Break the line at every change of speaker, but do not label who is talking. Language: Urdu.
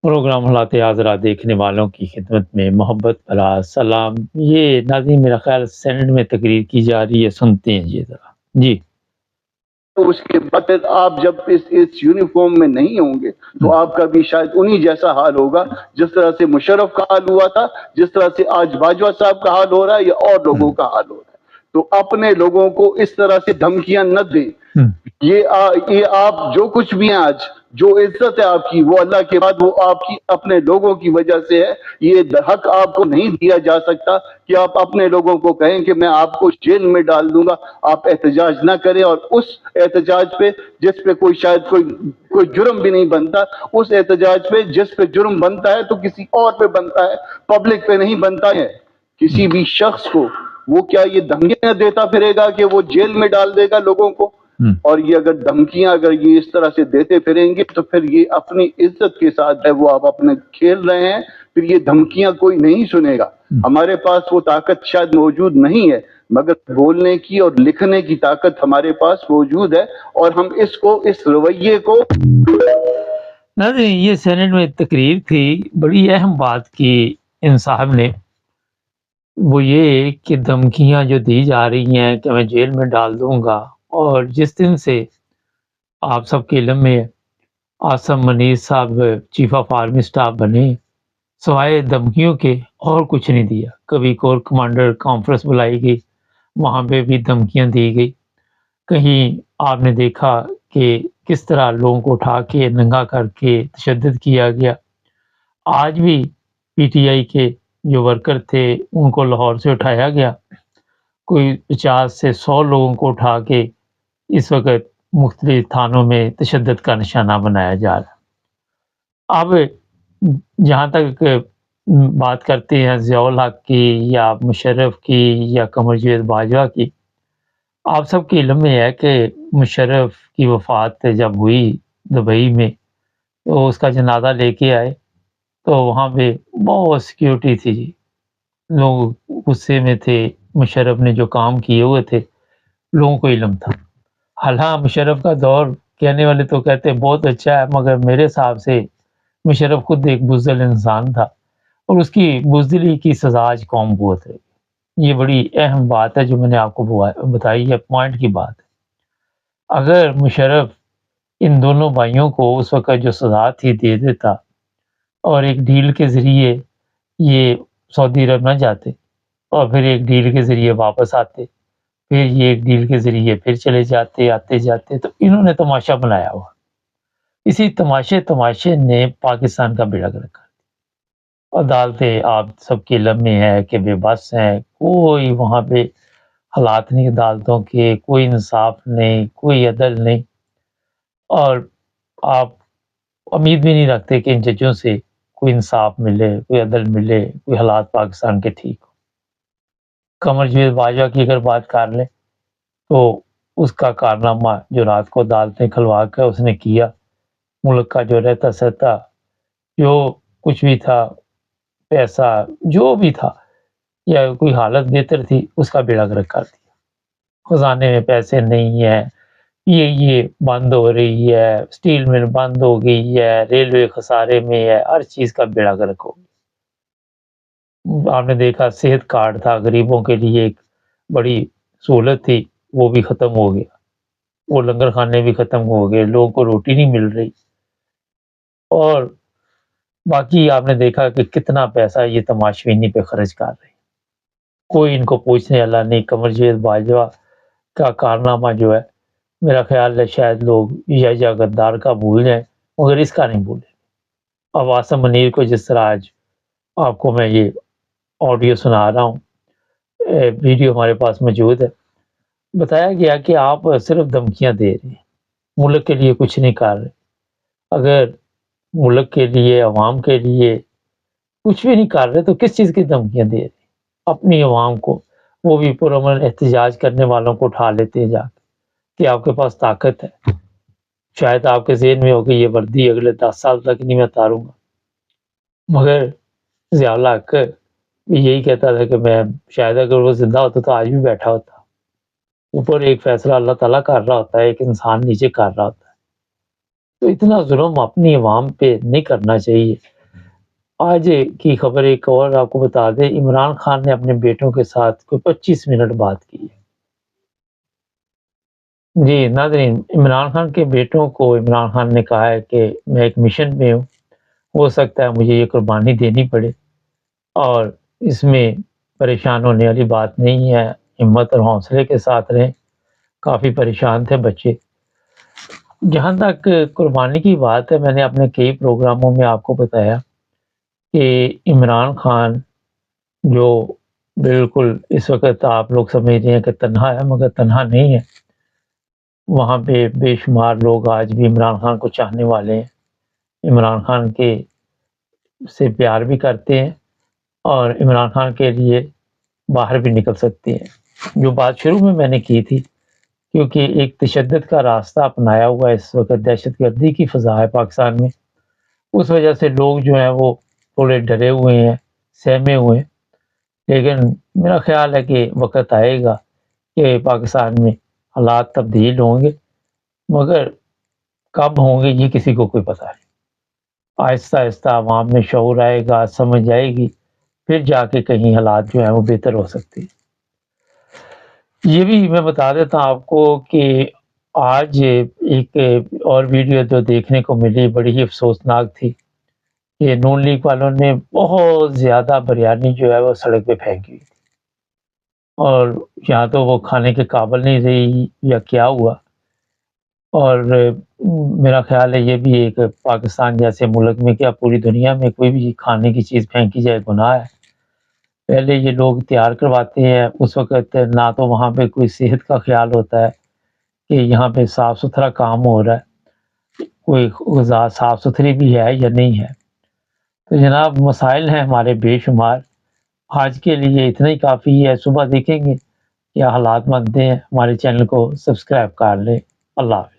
پروگرام حالات حاضرہ دیکھنے والوں کی خدمت میں محبت بھرا سلام۔ یہ ناظرین میرا خیال سینٹ میں تقریر کی جا رہی ہے، سنتے ہیں یہ ذرا جی۔
تو اس کے بعد آپ جب اس یونیفارم میں نہیں ہوں گے تو آپ کا بھی شاید انہی جیسا حال ہوگا جس طرح سے مشرف کا حال ہوا تھا، جس طرح سے آج باجوہ صاحب کا حال ہو رہا ہے یا اور لوگوں کا حال ہو رہا ہے۔ تو اپنے لوگوں کو اس طرح سے دھمکیاں نہ دیں۔ یہ آپ جو کچھ بھی ہیں آج، جو عزت ہے آپ کی، وہ اللہ کے بعد وہ آپ کی اپنے لوگوں کی وجہ سے ہے۔ یہ حق آپ کو نہیں دیا جا سکتا کہ آپ اپنے لوگوں کو کہیں کہ میں آپ کو جیل میں ڈال دوں گا۔ آپ احتجاج نہ کریں، اور اس احتجاج پہ جس پہ شاید کوئی جرم بھی نہیں بنتا، اس احتجاج پہ جس پہ جرم بنتا ہے تو کسی اور پہ بنتا ہے، پبلک پہ نہیں بنتا ہے۔ کسی بھی شخص کو وہ کیا یہ دھمکیاں دیتا پھرے گا کہ وہ جیل میں ڈال دے گا لوگوں کو؟ اور یہ اگر دھمکیاں اگر یہ اس طرح سے دیتے پھریں گے تو پھر یہ اپنی عزت کے ساتھ ہے وہ آپ اپنے کھیل رہے ہیں، پھر یہ دھمکیاں کوئی نہیں سنے گا۔ ہمارے پاس وہ طاقت شاید موجود نہیں ہے، مگر بولنے کی اور لکھنے کی طاقت ہمارے پاس موجود ہے، اور ہم اس رویے کو
یہ سینٹ میں تقریر تھی، بڑی اہم بات کی ان صاحب نے، وہ یہ کہ دھمکیاں جو دی جا رہی ہیں کہ میں جیل میں ڈال دوں گا، اور جس دن سے آپ سب کے علم میں آصم منیر صاحب چیف آف آرمی سٹاف بنے، سوائے دھمکیوں کے اور کچھ نہیں دیا۔ کبھی کور کمانڈر کانفرنس بلائی گئی، وہاں پہ بھی دھمکیاں دی گئی۔ کہیں آپ نے دیکھا کہ کس طرح لوگوں کو اٹھا کے ننگا کر کے تشدد کیا گیا۔ آج بھی پی ٹی آئی کے جو ورکر تھے ان کو لاہور سے اٹھایا گیا، کوئی 50 سے 100 لوگوں کو اٹھا کے اس وقت مختلف تھانوں میں تشدد کا نشانہ بنایا جا رہا۔ اب جہاں تک بات کرتے ہیں ضیاء الحق کی یا مشرف کی یا قمر جاوید باجوہ کی، آپ سب کے علم میں ہے کہ مشرف کی وفات جب ہوئی دبئی میں تو اس کا جنازہ لے کے آئے تو وہاں پہ بہت سیکیورٹی تھی جی، لوگ غصے میں تھے۔ مشرف نے جو کام کیے ہوئے تھے لوگوں کو علم تھا۔ حالانکہ مشرف کا دور کہنے والے تو کہتے ہیں بہت اچھا ہے، مگر میرے حساب سے مشرف خود ایک بزدل انسان تھا، اور اس کی بزدلی کی سزا آج قوم بہت ہے۔ یہ بڑی اہم بات ہے جو میں نے آپ کو بتائی ہے، پوائنٹ کی بات ہے۔ اگر مشرف ان دونوں بھائیوں کو اس وقت جو سزا تھی دے دیتا اور ایک ڈیل کے ذریعے یہ سعودی عرب نہ جاتے اور پھر ایک ڈیل کے ذریعے واپس آتے، پھر یہ ایک ڈیل کے ذریعے پھر چلے جاتے آتے جاتے، تو انہوں نے تماشا بنایا ہوا۔ اسی تماشے نے پاکستان کا بیڑا گرک کر دیا۔ عدالتیں آپ سب کے علم میں ہے کہ بے بس ہیں، کوئی وہاں پہ حالات نہیں عدالتوں کے، کوئی انصاف نہیں، کوئی عدل نہیں، اور آپ امید بھی نہیں رکھتے کہ ان ججوں سے کوئی انصاف ملے، کوئی عدل ملے، کوئی حالات پاکستان کے ٹھیک ہو۔ قمر جاوید باجوہ کی اگر بات کر لیں تو اس کا کارنامہ جو رات کو عدالتیں کھلوا کے اس نے کیا، ملک کا جو رہتا سہتا جو کچھ بھی تھا، پیسہ جو بھی تھا یا کوئی حالت بہتر تھی، اس کا بیڑا گرک کر دیا۔ خزانے میں پیسے نہیں ہیں، یہ بند ہو رہی ہے، اسٹیل مل بند ہو گئی ہے، ریلوے خسارے میں ہے، ہر چیز کا بیڑا گرک ہو گیا۔ آپ نے دیکھا صحت کارڈ تھا غریبوں کے لیے، ایک بڑی سہولت تھی، وہ بھی ختم ہو گیا، وہ لنگر خانے بھی ختم ہو گئے، لوگوں کو روٹی نہیں مل رہی، اور باقی آپ نے دیکھا کہ کتنا پیسہ یہ تماشبینی پہ خرچ کر رہے ہیں۔ کوئی ان کو پوچھنے والا نہیں۔ قمر جاوید باجوہ کا کارنامہ جو ہے میرا خیال ہے شاید لوگ یا غدار کا بھول جائیں، مگر اس کا نہیں بھولیں۔ اب آصم منیر کو جس طرح آج آپ کو میں یہ آڈیو سنا رہا ہوں، ویڈیو ہمارے پاس موجود ہے، بتایا گیا کہ آپ صرف دھمکیاں دے رہے ہیں، ملک کے لیے کچھ نہیں کر رہے۔ اگر ملک کے لیے، عوام کے لیے کچھ بھی نہیں کر رہے تو کس چیز کی دھمکیاں دے رہے ہیں؟ اپنی عوام کو، وہ بھی پرامن احتجاج کرنے والوں کو اٹھا لیتے ہیں جا کے کہ آپ کے پاس طاقت ہے۔ شاید آپ کے ذہن میں ہو کہ یہ وردی اگلے 10 سال تک نہیں میں اتاروں گا، مگر ضیاء الحق یہی کہتا تھا کہ میں شاید اگر وہ زندہ ہوتا تو آج بھی بیٹھا ہوتا۔ اوپر ایک فیصلہ اللہ تعالیٰ کر رہا ہوتا ہے، ایک انسان نیچے کر رہا ہوتا ہے۔ تو اتنا ظلم اپنی عوام پہ نہیں کرنا چاہیے۔ آج کی خبر ایک اور آپ کو بتا دیں، عمران خان نے اپنے بیٹوں کے ساتھ کوئی 25 منٹ بات کی ہے۔ جی ناظرین، عمران خان کے بیٹوں کو عمران خان نے کہا ہے کہ میں ایک مشن میں ہوں، ہو سکتا ہے مجھے یہ قربانی دینی پڑے، اور اس میں پریشان ہونے والی بات نہیں ہے، ہمت اور حوصلے کے ساتھ رہیں۔ کافی پریشان تھے بچے۔ جہاں تک قربانی کی بات ہے، میں نے اپنے کئی پروگراموں میں آپ کو بتایا کہ عمران خان جو بالکل اس وقت آپ لوگ سمجھ رہے ہیں کہ تنہا ہے، مگر تنہا نہیں ہے۔ وہاں پہ بے شمار لوگ آج بھی عمران خان کو چاہنے والے ہیں، عمران خان کے سے پیار بھی کرتے ہیں، اور عمران خان کے لیے باہر بھی نکل سکتے ہیں۔ جو بات شروع میں نے کی تھی، کیونکہ ایک تشدد کا راستہ اپنایا ہوا ہے اس وقت، دہشت گردی کی فضا ہے پاکستان میں، اس وجہ سے لوگ جو ہیں وہ تھوڑے ڈرے ہوئے ہیں، سہمے ہوئے ہیں۔ لیکن میرا خیال ہے کہ وقت آئے گا کہ پاکستان میں حالات تبدیل ہوں گے، مگر کب ہوں گے یہ کسی کو کوئی پتہ نہیں۔ آہستہ آہستہ عوام میں شعور آئے گا، سمجھ آئے گی، پھر جا کے کہیں حالات جو ہیں وہ بہتر ہو سکتے ہیں۔ یہ بھی میں بتا دیتا ہوں آپ کو کہ آج ایک اور ویڈیو جو دیکھنے کو ملی بڑی ہی افسوسناک تھی کہ نون لیگ والوں نے بہت زیادہ بریانی جو ہے وہ سڑک پہ پھینکی تھی، اور یا تو وہ کھانے کے قابل نہیں رہی یا کیا ہوا۔ اور میرا خیال ہے یہ بھی ایک پاکستان جیسے ملک میں، کیا پوری دنیا میں کوئی بھی کھانے کی چیز پھینکی جائے گناہ ہے۔ پہلے یہ لوگ تیار کرواتے ہیں، اس وقت نہ تو وہاں پہ کوئی صحت کا خیال ہوتا ہے کہ یہاں پہ صاف ستھرا کام ہو رہا ہے، کوئی غذا صاف ستھری بھی ہے یا نہیں ہے۔ تو جناب مسائل ہیں ہمارے بے شمار۔ آج کے لیے اتنا ہی کافی ہے، صبح دیکھیں گے کیا حالات بنتے ہیں۔ ہمارے چینل کو سبسکرائب کر لیں۔ اللہ حافظ۔